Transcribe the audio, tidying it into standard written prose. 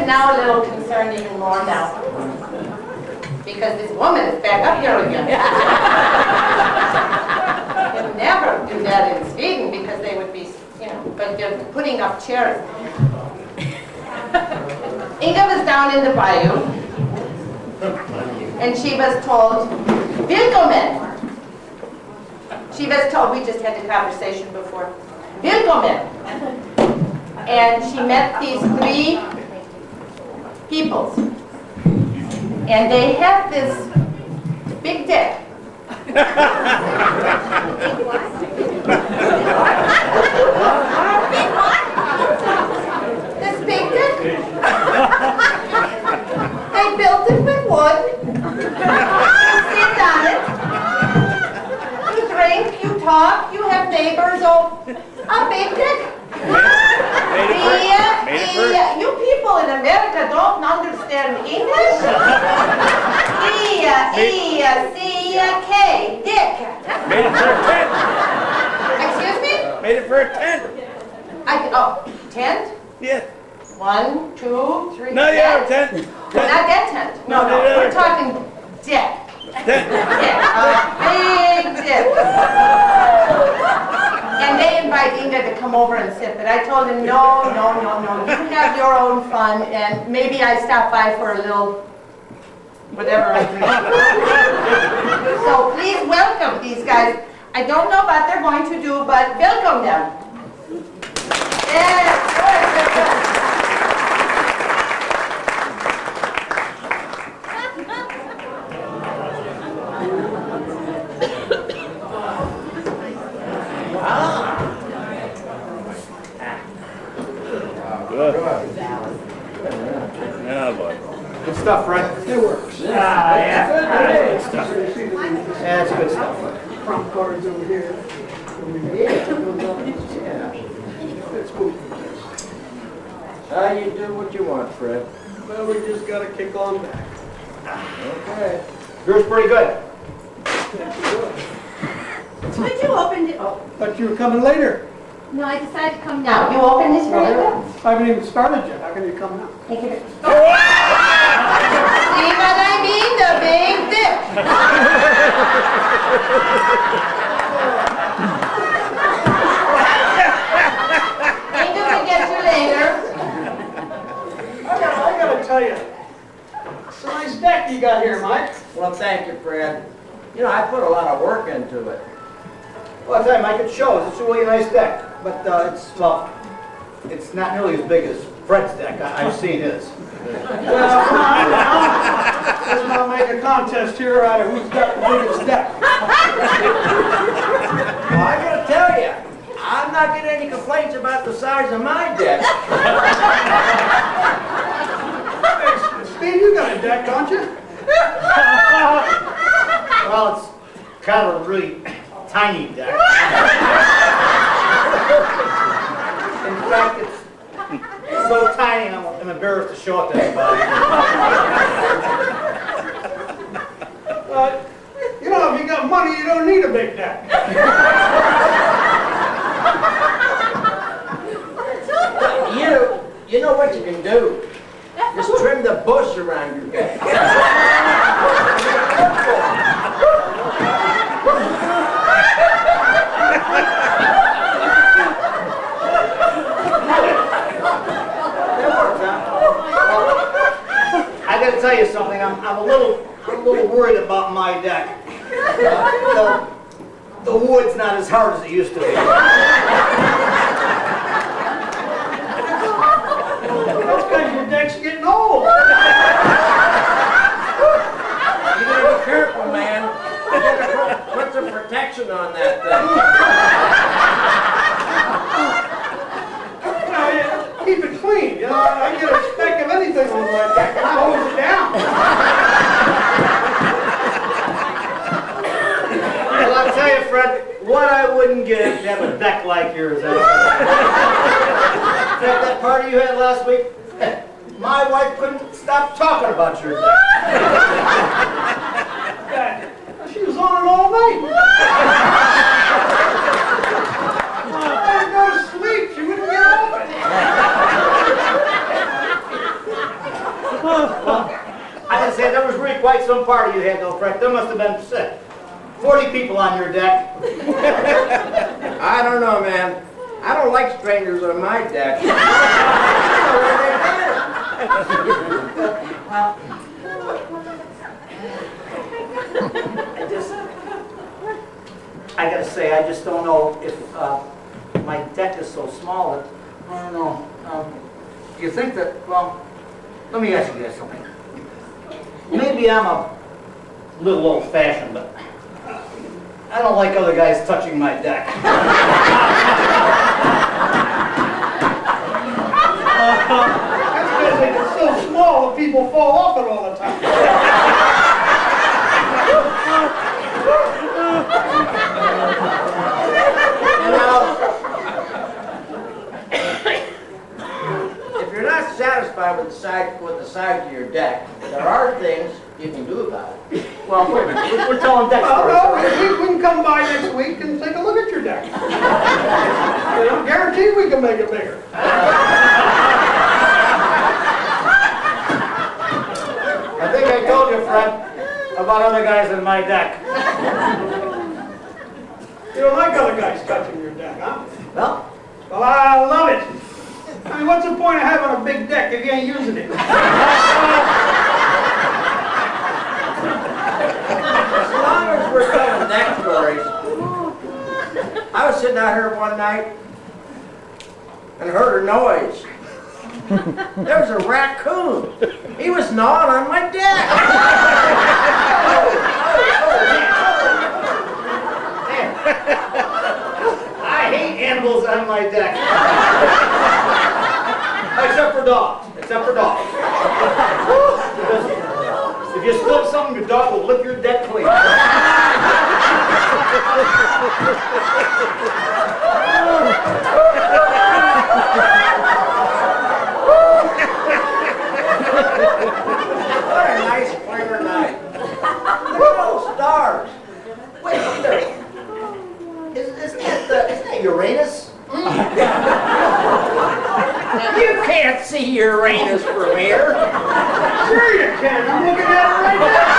am now a little concerned even more now. Because this woman is back up here again. They would never do that in Sweden because they would be, you know, but they're putting up chairs. Inga was down in the bayou, and she was told, Willkommen. She was told, we just had the conversation before, Willkommen. And she met these 3 peoples. And they have this big dick. This big dick. They built it with wood. You sit on it. You drink, you talk, you have neighbors. Oh, a big dick. You people in America don't understand English. C-K, dick. Made it for a tent. Excuse me? Made it for a tent. Tent? Yeah. 1, 2, 3. No, yeah, a tent. Not that tent. No, we're talking dick. Tent. Dick. Big dick. And they invite Inga to come over and sit, but I told him, no. You have your own fun, and maybe I stop by for a little whatever I drink. So please welcome these guys. I don't know what they're going to do, but welcome them. Yes. Good stuff, Fred. It works. Yeah. Good stuff. Yeah, it's good stuff. Trump cards over here. Yeah. That's cool. You do what you want, Fred. Well, we just got to kick on back. Okay. Yours pretty good. Would you open it? Oh, But you were coming later. no, I decided to come now. You open this for you? I haven't even started yet. How can you come now? Thank you. See what I mean? The big dick. Inga can get you later. I gotta tell you, it's a nice deck you got here, Mike. Well, thank you, Fred. You know, I put a lot of work into it. Well, I'll tell you, Mike, it shows. It's a really nice deck. But it's not nearly as big as Fred's deck. I've seen his. Let's not make a contest here out of who's got the biggest deck. Well, I gotta tell you, I'm not getting any complaints about the size of my deck. Hey, Steve, you got a deck, don't you? Well, it's kind of a really tiny deck. In fact, it's so tiny, I'm embarrassed to show it to anybody. You know, if you got money, you don't need a big deck. You know what you can do? Just trim the bush around your deck. I gotta tell you something. I'm a little worried about my deck. The wood's not as hard as it used to be. That's because your deck's getting old. You gotta be careful, man. You gotta put some protection on that thing. Keep it clean. You know, I get a speck of anything on my deck and I hose it down. Well, I'll tell you, Fred, what I wouldn't give to have a deck like yours. In fact, that party you had last week, my wife couldn't stop talking about your deck. She was on it all night. I didn't go to sleep. She wouldn't get off it. some party you had though, Fred. There must have been 40 people on your deck. I don't know, man. I don't like strangers on my deck. Well, I gotta say, I just don't know if my deck is so small that, I don't know. Do you think that, well, let me ask you guys something. Maybe I'm a little old-fashioned, but I don't like other guys touching my deck. That's because it's so small that people fall off it all the time. You know, if you're not satisfied with the size of your deck, there are things you can do about it. Well, wait a minute, we're telling deck Well, stories. no, right? we can come by next week and take a look at your deck. You know, guaranteed we can make it bigger. I think I told you, Fred, about other guys on my deck. You don't like other guys touching your deck, huh? Well, Well, I love it. I mean, what's the point of having a big deck if you ain't using it? As long as we're telling deck stories, I was sitting out here one night and heard a noise. There was a raccoon. He was gnawing on my deck. I hate animals on my deck. Except for dogs. Except for dogs. Because if you spill something, your dog will lick your deck clean. What a nice clear night. Look at those stars. Wait a minute. Isn't that Uranus? You can't see Uranus from here. Sure you can. I'm looking at it right now.